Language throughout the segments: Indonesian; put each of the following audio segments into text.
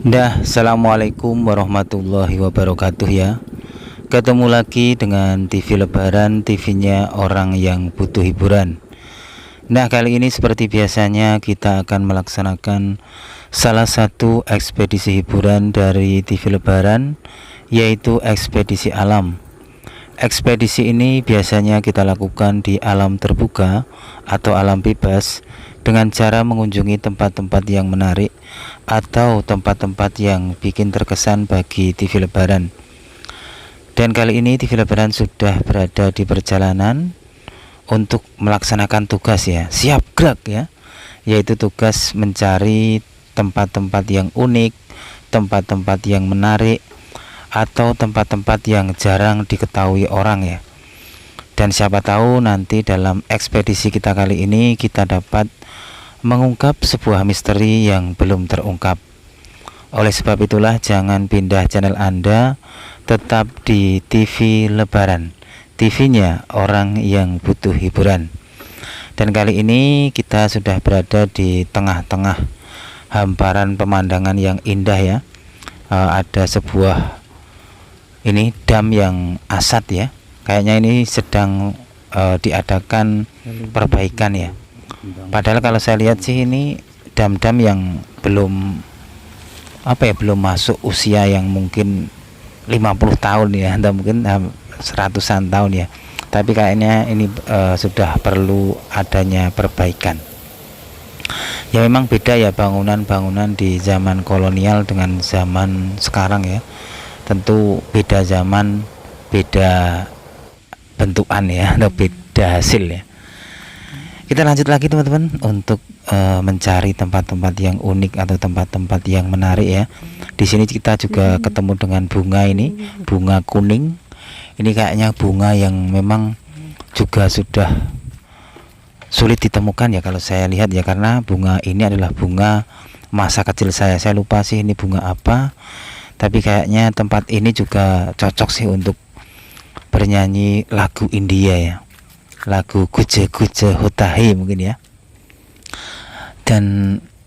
Assalamualaikum warahmatullahi wabarakatuh ya. Ketemu lagi dengan TV Lebaran, TV-nya orang yang butuh hiburan. Kali ini seperti biasanya kita akan melaksanakan salah satu ekspedisi hiburan dari TV Lebaran, yaitu ekspedisi alam. Ekspedisi ini biasanya kita lakukan di alam terbuka atau alam bebas dengan cara mengunjungi tempat-tempat yang menarik atau tempat-tempat yang bikin terkesan bagi TV Lebaran. Dan kali ini TV Lebaran sudah berada di perjalanan untuk melaksanakan tugas ya, siap gerak ya, yaitu tugas mencari tempat-tempat yang unik, tempat-tempat yang menarik, atau tempat-tempat yang jarang diketahui orang ya. Dan siapa tahu nanti dalam ekspedisi kita kali ini kita dapat mengungkap sebuah misteri yang belum terungkap. Oleh sebab itulah jangan pindah channel Anda, tetap di TV Lebaran, TV-nya orang yang butuh hiburan. Dan kali ini kita sudah berada di tengah-tengah hamparan pemandangan yang indah ya. Ada sebuah dam yang asat ya. Kayaknya ini sedang diadakan perbaikan ya. Padahal kalau saya lihat sih ini dam-dam yang belum masuk usia yang mungkin 50 tahun ya, atau mungkin seratusan tahun ya. Tapi kayaknya ini sudah perlu adanya perbaikan. Ya memang beda ya bangunan-bangunan di zaman kolonial dengan zaman sekarang ya. Tentu beda zaman, beda bentukan ya, atau beda hasil ya. Kita lanjut lagi teman-teman untuk mencari tempat-tempat yang unik atau tempat-tempat yang menarik ya. Di sini kita juga ketemu dengan bunga ini, bunga kuning. Ini kayaknya bunga yang memang juga sudah sulit ditemukan ya kalau saya lihat ya, karena bunga ini adalah bunga masa kecil saya. Saya lupa sih ini bunga apa. Tapi kayaknya tempat ini juga cocok sih untuk bernyanyi lagu India ya, lagu Guje Guje Hotahe mungkin ya. Dan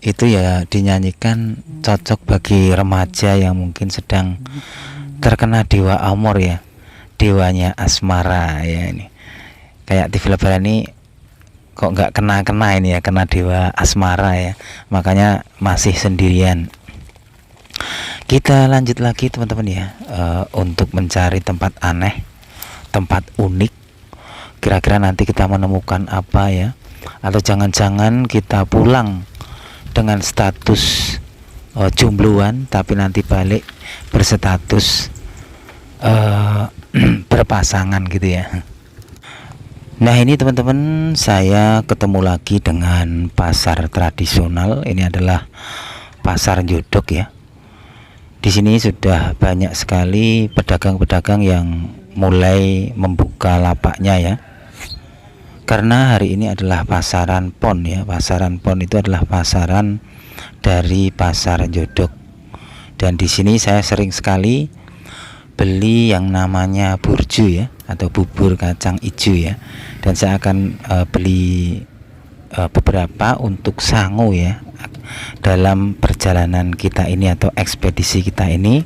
itu ya dinyanyikan cocok bagi remaja yang mungkin sedang terkena dewa amor ya, dewanya asmara ya. Ini kayak TV Lebaran ini kok nggak kena ini ya, kena dewa asmara ya, makanya masih sendirian. Kita lanjut lagi teman-teman ya, untuk mencari tempat aneh, tempat unik. Kira-kira nanti kita menemukan apa ya, atau jangan-jangan kita pulang dengan status jombloan tapi nanti balik berstatus berpasangan gitu ya. Nah ini teman-teman, saya ketemu lagi dengan pasar tradisional. Ini adalah pasar Njodok ya. Di sini sudah banyak sekali pedagang-pedagang yang mulai membuka lapaknya ya. Karena hari ini adalah pasaran pon ya. Pasaran pon itu adalah pasaran dari pasar Njodok. Dan di sini saya sering sekali beli yang namanya burju ya, atau bubur kacang hijau ya. Dan saya akan beli beberapa untuk sangu ya, dalam perjalanan kita ini atau ekspedisi kita ini,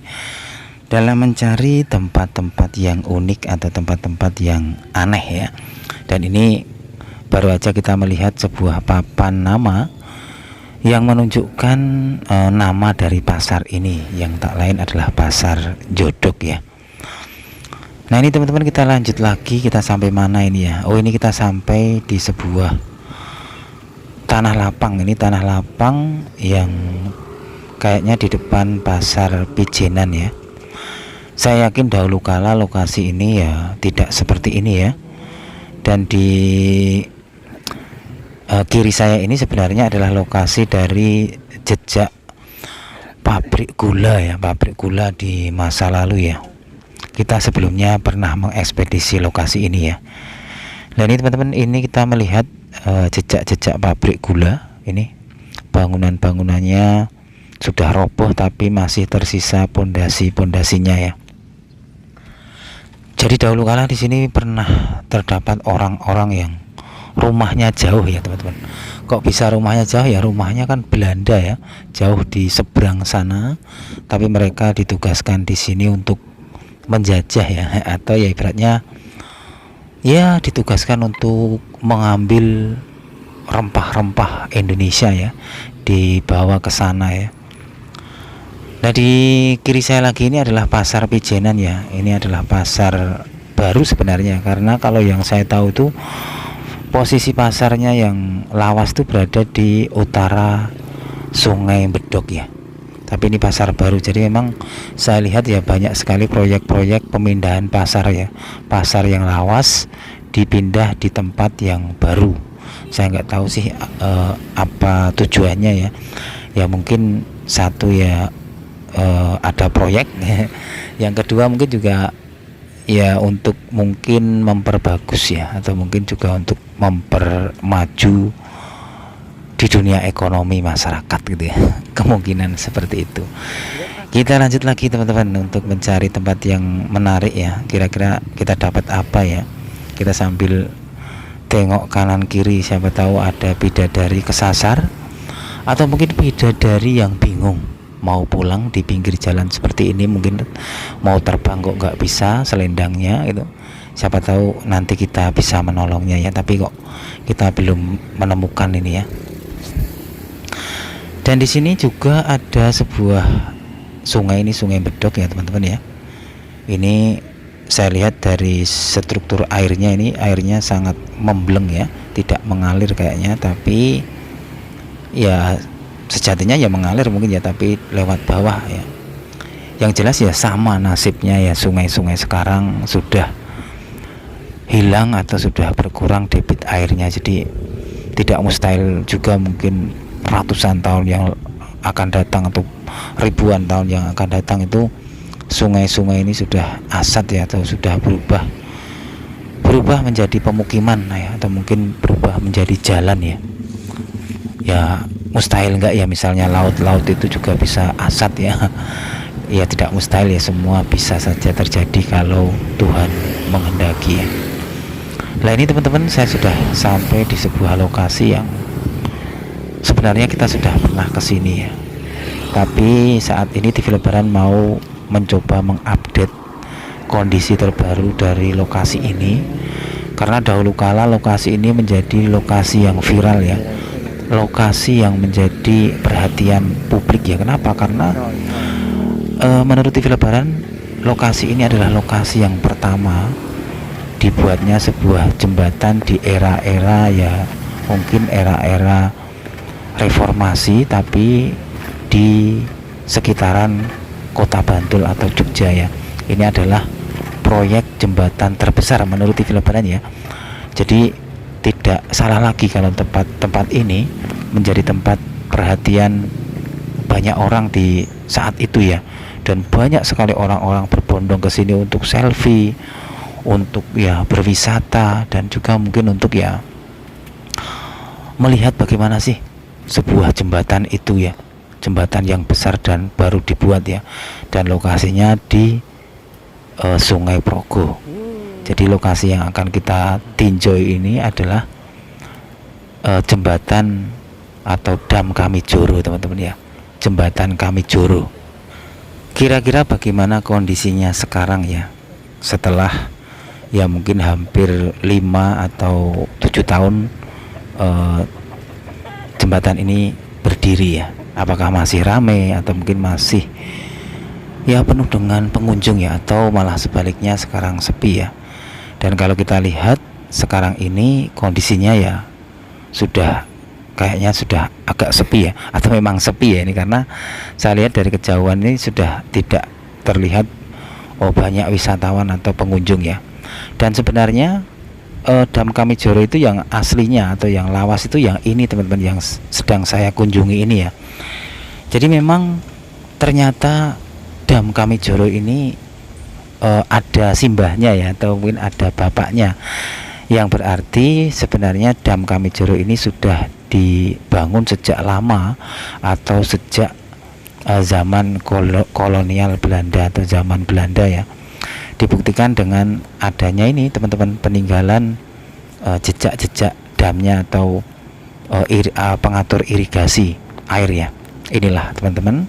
dalam mencari tempat-tempat yang unik atau tempat-tempat yang aneh ya. Dan ini baru aja kita melihat sebuah papan nama yang menunjukkan nama dari pasar ini, yang tak lain adalah pasar Njodok ya. Nah ini teman-teman, kita lanjut lagi. Kita sampai mana ini ya? Oh ini kita sampai di sebuah tanah lapang. Ini tanah lapang yang kayaknya di depan pasar Pijenan ya. Saya yakin dahulu kala lokasi ini ya tidak seperti ini ya. Dan di kiri saya ini sebenarnya adalah lokasi dari jejak pabrik gula ya, pabrik gula di masa lalu ya. Kita sebelumnya pernah mengekspedisi lokasi ini ya. Dan ini teman-teman, ini kita melihat jejak-jejak pabrik gula. Ini bangunan-bangunannya sudah roboh tapi masih tersisa pondasi-pondasinya ya. Jadi dahulu kala di sini pernah terdapat orang-orang yang rumahnya jauh ya teman-teman. Kok bisa rumahnya jauh ya? Rumahnya kan Belanda ya, jauh di seberang sana, tapi mereka ditugaskan di sini untuk menjajah ya, atau ya ibaratnya ya ditugaskan untuk mengambil rempah-rempah Indonesia ya, dibawa ke sana ya. Nah, di kiri saya lagi ini adalah pasar Pijenan ya. Ini adalah pasar baru sebenarnya, karena kalau yang saya tahu itu posisi pasarnya yang lawas itu berada di utara Sungai Bedok ya. Tapi ini pasar baru, jadi memang saya lihat ya banyak sekali proyek-proyek pemindahan pasar ya. Pasar yang lawas dipindah di tempat yang baru. Saya nggak tahu sih apa tujuannya ya. Ya mungkin satu ya ada proyek yang kedua mungkin juga ya untuk mungkin memperbagus ya, atau mungkin juga untuk mempermaju di dunia ekonomi masyarakat gitu ya, kemungkinan seperti itu. Kita lanjut lagi teman-teman untuk mencari tempat yang menarik ya, kira-kira kita dapat apa ya. Kita sambil tengok kanan kiri, siapa tahu ada bidadari kesasar, atau mungkin bidadari yang bingung mau pulang di pinggir jalan seperti ini, mungkin mau terbang kok nggak bisa selendangnya gitu. Siapa tahu nanti kita bisa menolongnya ya, tapi kok kita belum menemukan ini ya. Dan di sini juga ada sebuah sungai, ini Sungai Bedok ya teman-teman ya. Ini saya lihat dari struktur airnya, ini airnya sangat membleng ya, tidak mengalir kayaknya, tapi ya sejatinya ya mengalir mungkin ya, tapi lewat bawah ya. Yang jelas ya sama nasibnya ya, sungai-sungai sekarang sudah hilang atau sudah berkurang debit airnya, jadi tidak mustahil juga mungkin ratusan tahun yang akan datang atau ribuan tahun yang akan datang itu sungai-sungai ini sudah asat ya, atau sudah berubah menjadi pemukiman ya, atau mungkin berubah menjadi jalan ya. Ya mustahil enggak ya, misalnya laut-laut itu juga bisa asat ya. Ya tidak mustahil ya, semua bisa saja terjadi kalau Tuhan menghendaki ya. Nah ini teman-teman, saya sudah sampai di sebuah lokasi yang sebenarnya kita sudah pernah kesini ya, tapi saat ini TV Lebaran mau mencoba mengupdate kondisi terbaru dari lokasi ini, karena dahulu kala lokasi ini menjadi lokasi yang viral ya, lokasi yang menjadi perhatian publik ya. Kenapa? Karena menurut TV Lebaran, lokasi ini adalah lokasi yang pertama dibuatnya sebuah jembatan di era-era ya, mungkin era-era reformasi, tapi di sekitaran kota Bantul atau Jogja ya. Ini adalah proyek jembatan terbesar menurut TV Lebaran ya. Jadi tidak salah lagi kalau tempat ini menjadi tempat perhatian banyak orang di saat itu ya. Dan banyak sekali orang-orang berbondong ke sini untuk selfie, untuk ya berwisata, dan juga mungkin untuk ya melihat bagaimana sih sebuah jembatan itu ya, jembatan yang besar dan baru dibuat ya, dan lokasinya di Sungai Progo. Jadi lokasi yang akan kita tinjau ini adalah jembatan atau Dam Kamijoro teman-teman ya, jembatan Kamijoro. Kira-kira bagaimana kondisinya sekarang ya, setelah ya mungkin hampir 5 atau 7 tahun jembatan ini berdiri ya. Apakah masih ramai atau mungkin masih ya penuh dengan pengunjung ya, atau malah sebaliknya sekarang sepi ya. Dan kalau kita lihat sekarang ini kondisinya ya sudah kayaknya sudah agak sepi ya, atau memang sepi ya ini, karena saya lihat dari kejauhan ini sudah tidak terlihat banyak wisatawan atau pengunjung ya. Dan sebenarnya Dam Kamijoro itu yang aslinya atau yang lawas itu yang ini teman-teman, yang sedang saya kunjungi ini ya. Jadi memang ternyata Dam Kamijoro ini ada simbahnya ya, atau mungkin ada bapaknya, yang berarti sebenarnya Dam Kamijoro ini sudah dibangun sejak lama atau sejak zaman kolonial Belanda atau zaman Belanda ya. Dibuktikan dengan adanya ini teman-teman, peninggalan jejak-jejak damnya atau pengatur irigasi air ya. Inilah teman-teman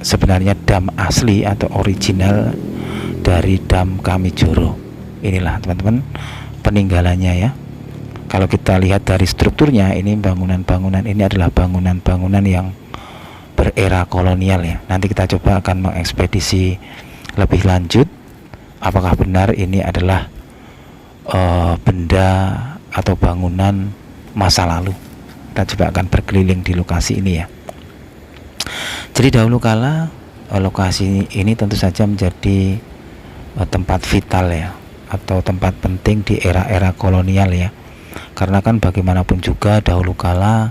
sebenarnya dam asli atau original dari dam Kamijoro. Inilah teman-teman peninggalannya ya. Kalau kita lihat dari strukturnya, ini bangunan-bangunan ini adalah bangunan-bangunan yang berera kolonial ya. Nanti kita coba akan mengekspedisi lebih lanjut apakah benar ini adalah benda atau bangunan masa lalu. Kita coba akan berkeliling di lokasi ini ya. Jadi dahulu kala lokasi ini tentu saja menjadi tempat vital ya, atau tempat penting di era-era kolonial ya. Karena kan bagaimanapun juga dahulu kala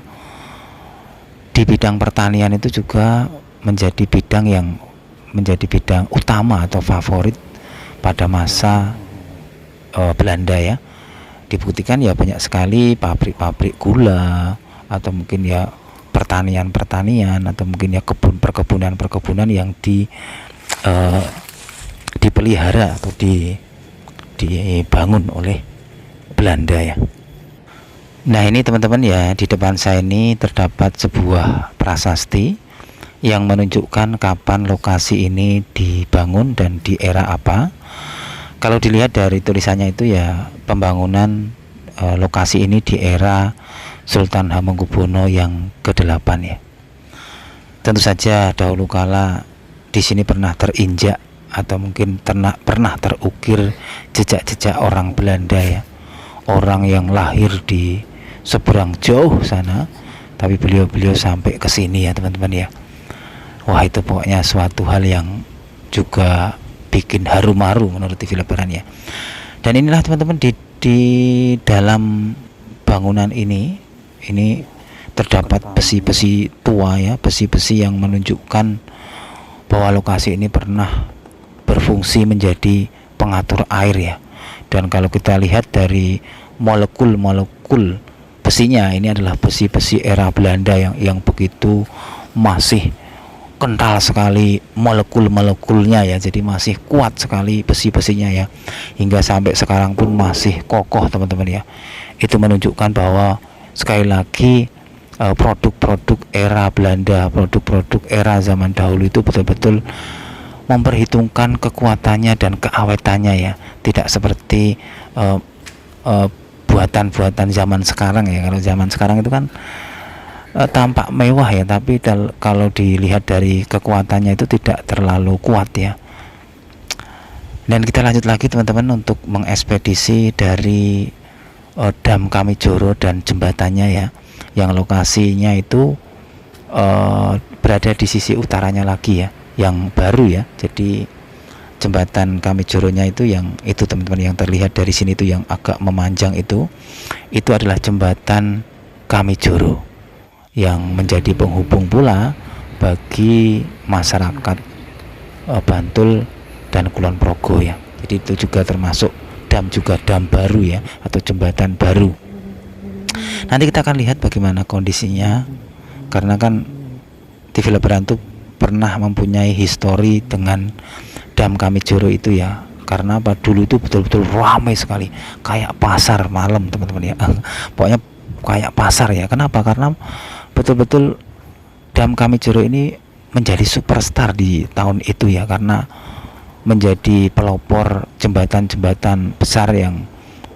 di bidang pertanian itu juga menjadi bidang utama atau favorit pada masa Belanda ya. Dibuktikan ya banyak sekali pabrik-pabrik gula, atau mungkin ya pertanian atau mungkin ya perkebunan yang dipelihara atau dibangun oleh Belanda ya. Nah ini teman-teman ya, di depan saya ini terdapat sebuah prasasti yang menunjukkan kapan lokasi ini dibangun dan di era apa. Kalau dilihat dari tulisannya itu ya, pembangunan lokasi ini di era Sultan Hamengkubuwono yang ke-8 ya. Tentu saja dahulu kala di sini pernah terinjak atau mungkin pernah terukir jejak-jejak orang Belanda ya. Orang yang lahir di seberang jauh sana, tapi beliau sampai ke sini ya teman-teman ya. Wah itu pokoknya suatu hal yang juga bikin haru-maru menurut TV Lebaran ya. Dan inilah teman-teman di dalam bangunan ini terdapat besi-besi tua ya, besi-besi yang menunjukkan bahwa lokasi ini pernah berfungsi menjadi pengatur air ya. Dan kalau kita lihat dari molekul-molekul besinya, ini adalah besi-besi era Belanda yang begitu masih kental sekali molekul-molekulnya ya, jadi masih kuat sekali besi-besinya ya, hingga sampai sekarang pun masih kokoh teman-teman ya. Itu menunjukkan bahwa sekali lagi produk-produk era Belanda, produk-produk era zaman dahulu itu betul-betul memperhitungkan kekuatannya dan keawetannya ya, tidak seperti buatan-buatan zaman sekarang ya. Kalau zaman sekarang itu kan tampak mewah ya, tapi kalau dilihat dari kekuatannya itu tidak terlalu kuat ya. Dan kita lanjut lagi teman-teman untuk mengekspedisi dari dam Kamijoro dan jembatannya ya, yang lokasinya itu berada di sisi utaranya lagi ya, yang baru ya. Jadi jembatan Kamijoronya itu yang itu teman-teman yang terlihat dari sini itu yang agak memanjang itu adalah jembatan Kamijoro yang menjadi penghubung pula bagi masyarakat Bantul dan Kulon Progo ya. Jadi itu juga termasuk dam baru ya, atau jembatan baru. Nanti kita akan lihat bagaimana kondisinya, karena kan TV Lebaran itu pernah mempunyai histori dengan dam Kamijoro itu ya. Karena apa, dulu itu betul-betul ramai sekali, kayak pasar malam teman-teman ya. Pokoknya kayak pasar ya. Kenapa? Karena betul-betul dam Kamijoro ini menjadi superstar di tahun itu ya, karena menjadi pelopor jembatan-jembatan besar yang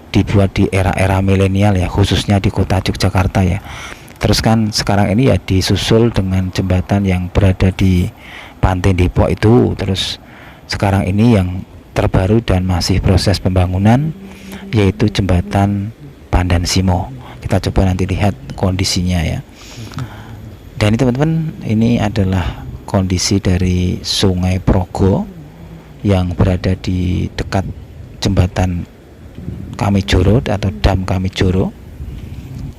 dibuat di era-era milenial ya, khususnya di kota Yogyakarta ya. Terus kan sekarang ini ya disusul dengan jembatan yang berada di Pantai Depok itu. Terus sekarang ini yang terbaru dan masih proses pembangunan yaitu jembatan Pandan Simo. Kita coba nanti lihat kondisinya ya. Dan ini teman-teman, ini adalah kondisi dari Sungai Progo yang berada di dekat jembatan Kamijoro atau dam Kamijoro.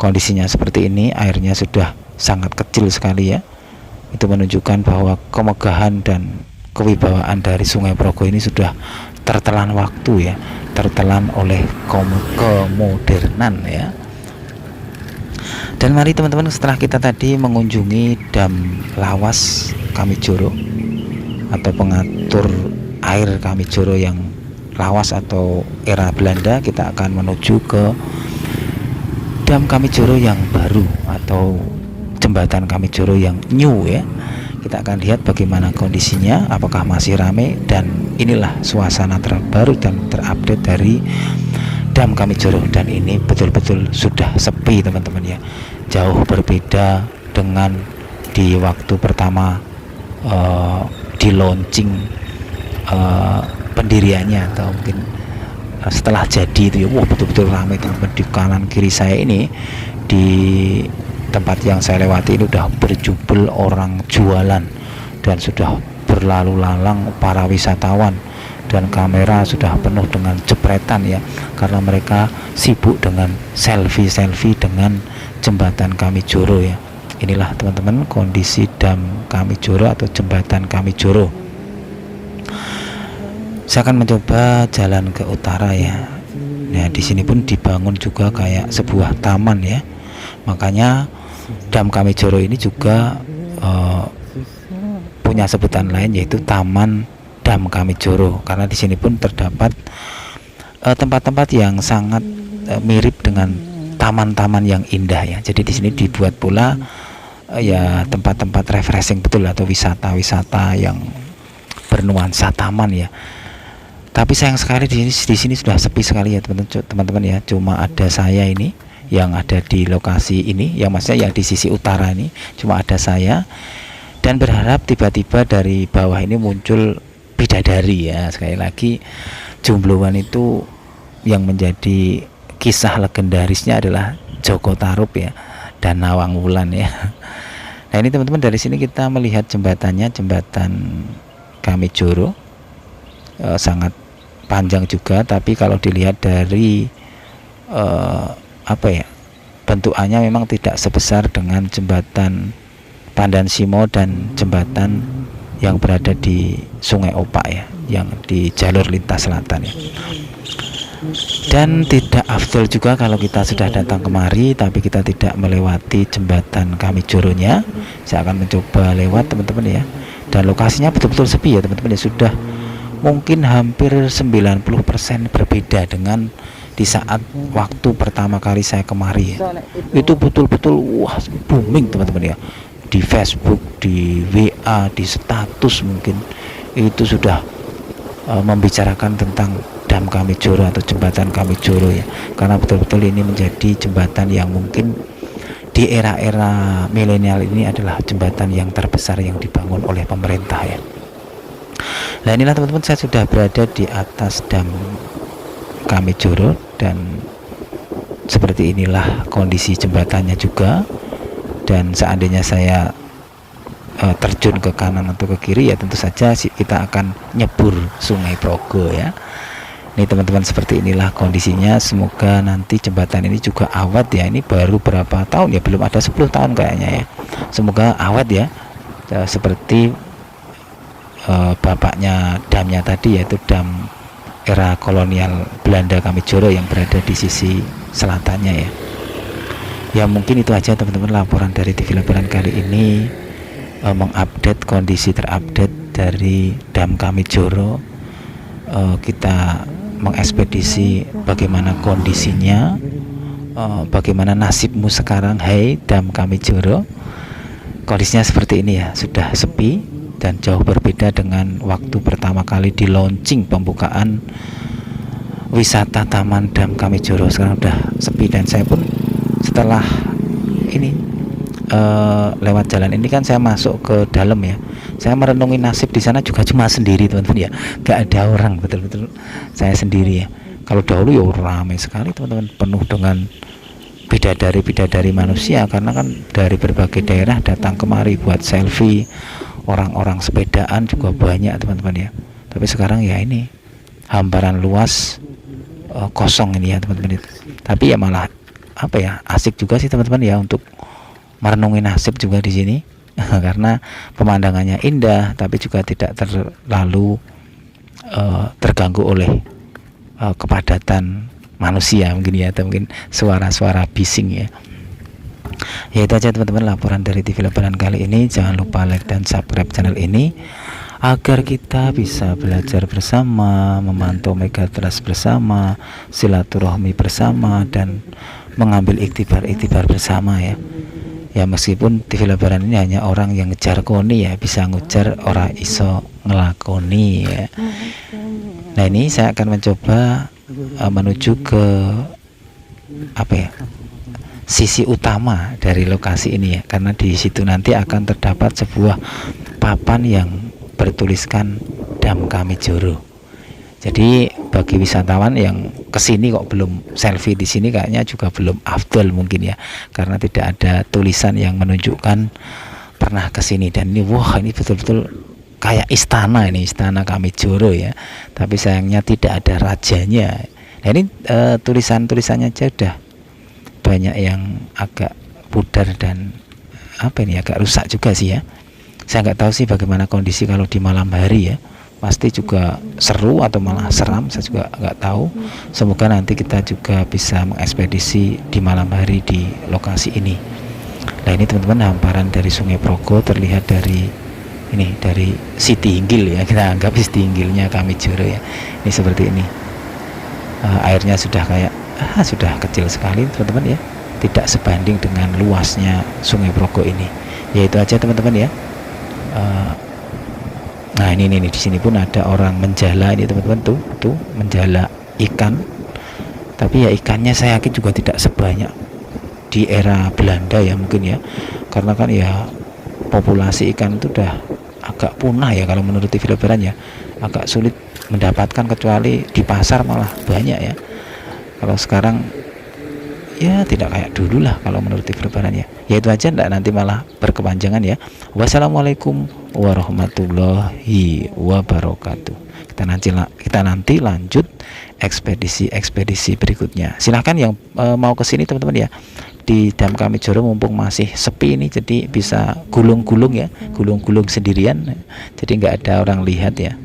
Kondisinya seperti ini, airnya sudah sangat kecil sekali ya. Itu menunjukkan bahwa kemegahan dan kewibawaan dari Sungai Progo ini sudah tertelan waktu ya, tertelan oleh kemodernan ya. Dan mari teman-teman, setelah kita tadi mengunjungi dam lawas Kamijoro atau pengatur air Kamijoro yang lawas atau era Belanda, kita akan menuju ke Dam Kamijoro yang baru atau jembatan Kamijoro yang new ya. Kita akan lihat bagaimana kondisinya, apakah masih ramai, dan inilah suasana terbaru dan terupdate dari Dam Kamijoro. Dan ini betul-betul sudah sepi teman-teman ya, jauh berbeda dengan di waktu pertama di launching pendiriannya, atau mungkin setelah jadi itu ya. Wah, betul-betul ramai teman-teman. Di kanan kiri saya ini, di tempat yang saya lewati ini udah berjubel orang jualan, dan sudah berlalu lalang para wisatawan, dan kamera sudah penuh dengan jepretan ya, karena mereka sibuk dengan selfie dengan jembatan Kamijoro ya. Inilah teman-teman kondisi Dam Kamijoro atau jembatan Kamijoro. Saya akan mencoba jalan ke utara ya. Nah, di sini pun dibangun juga kayak sebuah taman ya. Makanya Dam Kamijoro ini juga punya sebutan lain, yaitu Taman Dam Kamijoro, karena di sini pun terdapat tempat-tempat yang sangat mirip dengan taman-taman yang indah ya. Jadi di sini dibuat pula ya tempat-tempat refreshing betul, atau wisata-wisata yang bernuansa taman ya. Tapi sayang sekali di sini sudah sepi sekali ya teman-teman ya. Cuma ada saya ini yang ada di lokasi ini, yang maksudnya yang di sisi utara ini, cuma ada saya, dan berharap tiba-tiba dari bawah ini muncul bidadari ya. Sekali lagi, Jombloan itu yang menjadi kisah legendarisnya adalah Joko Tarub ya, dan Nawang Wulan ya. Nah, ini teman-teman, dari sini kita melihat jembatannya, jembatan Kamijoro, sangat panjang juga. Tapi kalau dilihat dari bentukannya memang tidak sebesar dengan jembatan Pandan Simo dan jembatan yang berada di Sungai Opak ya, yang di jalur lintas selatan ya. Dan tidak afdol juga kalau kita sudah datang kemari tapi kita tidak melewati jembatan Kamijoronya. Saya akan mencoba lewat teman-teman ya, dan lokasinya betul-betul sepi ya teman-teman ya. Sudah mungkin hampir 90% berbeda dengan di saat waktu pertama kali saya kemari ya. Itu betul-betul wah booming teman-teman ya, di Facebook, di WA, di status mungkin itu sudah membicarakan tentang Dam Kamijoro atau jembatan Kamijoro ya, karena betul-betul ini menjadi jembatan yang mungkin di era-era milenial ini adalah jembatan yang terbesar yang dibangun oleh pemerintah ya. Nah, inilah teman-teman, saya sudah berada di atas Dam Kamijoro, dan seperti inilah kondisi jembatannya juga. Dan seandainya saya terjun ke kanan atau ke kiri ya, tentu saja kita akan nyebur Sungai Progo ya. Ini teman-teman, seperti inilah kondisinya. Semoga nanti jembatan ini juga awet ya. Ini baru berapa tahun ya, belum ada 10 tahun kayaknya ya. Semoga awet ya, seperti bapaknya damnya tadi, yaitu dam era kolonial Belanda Kamijoro yang berada di sisi selatannya ya. Ya, mungkin itu aja teman-teman laporan dari TV Lebaran kali ini, mengupdate kondisi terupdate dari Dam Kamijoro. Kita mengekspedisi bagaimana kondisinya, bagaimana nasibmu sekarang, hai Dam Kamijoro. Kondisinya seperti ini ya, sudah sepi dan jauh berbeda dengan waktu pertama kali di launching pembukaan wisata Taman Dam Kamijoro. Sekarang udah sepi, dan saya pun setelah ini lewat jalan ini kan saya masuk ke dalam ya, saya merenungi nasib di sana juga cuma sendiri teman-teman ya, gak ada orang, betul-betul saya sendiri ya. Kalau dahulu ya ramai sekali teman-teman, penuh dengan bidadari-bidadari manusia, karena kan dari berbagai daerah datang kemari buat selfie, orang-orang sepedaan juga banyak teman-teman ya. Tapi sekarang ya ini hamparan luas, kosong ini ya teman-teman. Tapi ya malah asik juga sih teman-teman ya untuk merenungi nasib juga di sini karena pemandangannya indah, tapi juga tidak terlalu terganggu oleh kepadatan manusia mungkin ya, atau mungkin suara-suara bising ya. Ya, itu aja teman-teman laporan dari TV Lebaran kali ini. Jangan lupa like dan subscribe channel ini agar kita bisa belajar bersama, memantau megatrust bersama, silaturahmi bersama, dan mengambil iktibar-iktibar bersama ya. Ya meskipun TV Lebaran ini hanya orang yang ngejar koni ya, bisa ngujar ora iso ngelakoni ya. Nah ini saya akan mencoba menuju ke apa ya, sisi utama dari lokasi ini ya, karena di situ nanti akan terdapat sebuah papan yang bertuliskan Dam Kamijoro. Jadi bagi wisatawan yang kesini kok belum selfie di sini, kayaknya juga belum afdol mungkin ya, karena tidak ada tulisan yang menunjukkan pernah kesini. Dan ini wah, ini betul-betul kayak istana, ini istana Kamijoro ya, tapi sayangnya tidak ada rajanya. Nah ini tulisannya aja udah banyak yang agak pudar dan apa ini, agak rusak juga sih ya. Saya nggak tahu sih bagaimana kondisi kalau di malam hari ya, pasti juga seru atau malah seram, saya juga nggak tahu. Semoga nanti kita juga bisa mengekspedisi di malam hari di lokasi ini. Nah ini teman-teman, hamparan dari Sungai Progo terlihat dari ini, dari Siti Inggil ya, kita anggap Siti Inggilnya Kamijoro ya. Ini seperti ini, airnya sudah kayak sudah kecil sekali teman-teman ya, tidak sebanding dengan luasnya Sungai Progo ini. Ya itu aja teman-teman ya. Nah ini di sini pun ada orang menjala ini teman-teman, tuh menjala ikan. Tapi ya ikannya saya yakin juga tidak sebanyak di era Belanda ya mungkin ya, karena kan ya populasi ikan itu udah agak punah ya kalau menurut TV Lebaran ya, agak sulit mendapatkan, kecuali di pasar malah banyak ya. Kalau sekarang ya tidak kayak dulu lah kalau menurut TV Lebaran ya. Ya itu aja, enggak nanti malah berkepanjangan ya. Wassalamualaikum warahmatullahi wabarakatuh. Kita nanti lanjut ekspedisi berikutnya. Silahkan yang mau ke sini teman-teman ya, di Dam Kamijoro mumpung masih sepi ini, jadi bisa gulung-gulung ya, gulung-gulung sendirian, jadi nggak ada orang lihat ya.